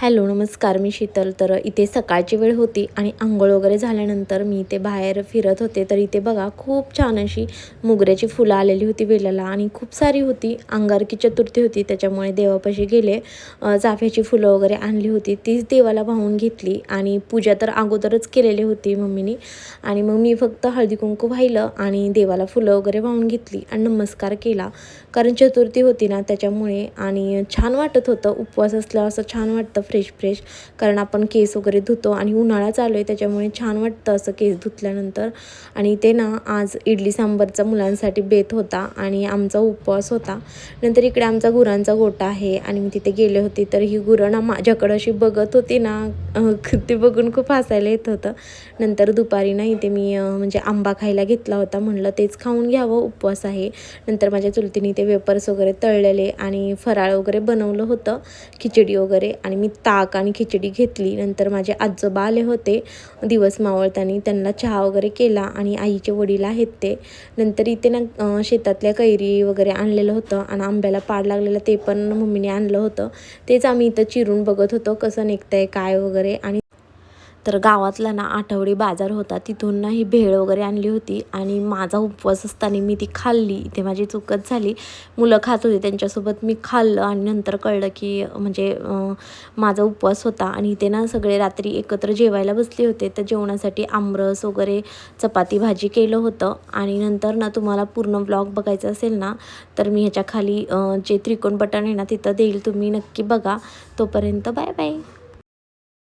Hello नमस्कार, मी शीतल. तर इथे सकाळची वेळ होती आणि अंघोळ वगैरे झाल्यानंतर मी इथे बाहेर फिरत होते. तर इथे बघा खूप छान अशी मोगऱ्याची फुलं आलेली होती वेलाला आणि खूप सारी होती. अंगारकी चतुर्थी होती त्याच्यामुळे देवापाशी गेले. चाफ्याची फुलं वगैरे आणली होती, तीच देवाला वाहून घेतली आणि पूजा तर अगोदरच केलेली होती मम्मीनी. आणि मग मी फक्त हळदी कुंकू वाहिलं आणि देवाला फुलं वगैरे वाहून घेतली आणि नमस्कार केला. कारण चतुर्थी होती ना त्याच्यामुळे. आणि छान वाटत होतं, उपवास असल्यावर असं छान वाटतं फ्रेश फ्रेश. कारण आपण केस वगैरे धुतो आणि उन्हाळा चालू आहे त्याच्यामुळे छान वाटतं असं केस धुतल्यानंतर. आणि ते ना आज इडली सांबारचा मुलांसाठी बेत होता आणि आमचा उपवास होता. नंतर इकडे आमचा गुरांचा गोठा आहे आणि मी तिथे गेले होते. तर ही गुरं ना माझ्याकडं अशी बघत होती ना, ते बघून खूप हसायला येत होतं. नंतर दुपारी ना इथे मी म्हणजे आंबा खायला घेतला होता, म्हणलं तेच खाऊन घ्यावं, उपवास आहे. नंतर माझ्या चुलतीने ते वेपर्स वगैरे तळलेले आणि फराळ वगैरे बनवलं होतं, खिचडी वगैरे. आणि मी ताक आणि खिचडी घेतली. नंतर माझे आजोबा आले होते दिवस मावळताना, त्यांना चहा वगैरे केला आणि आईचे वडील आहेत ते. नंतर इथे ना शेतातल्या कैरी वगैरे आणलेलं होतं आणि आंब्याला पाड लागलेलं ते पण मम्मीने आणलं होतं. तेच आम्ही इथं चिरून बघत होतो कसं निघतंय काय वगैरे. आणि तर गावातला ना आठवडी बाजार होता, तिथून ना ही भेळ वगैरे आणली होती आणि माझा उपवास असताना मी ती खाल्ली. इथे माझी चूकच झाली. मुलं खात होते त्यांच्यासोबत मी खाल्लं आणि नंतर कळलं की म्हणजे माझा उपवास होता. आणि इथे ना सगळे रात्री एकत्र जेवायला बसले होते. तर जेवणासाठी आमरस वगैरे चपाती भाजी केलं होतं. आणि नंतर ना तुम्हाला पूर्ण ब्लॉग बघायचा असेल ना तर मी ह्याच्या खाली जे त्रिकोण बटन आहे ना तिथं देईल, तुम्ही नक्की बघा. तोपर्यंत बाय बाय.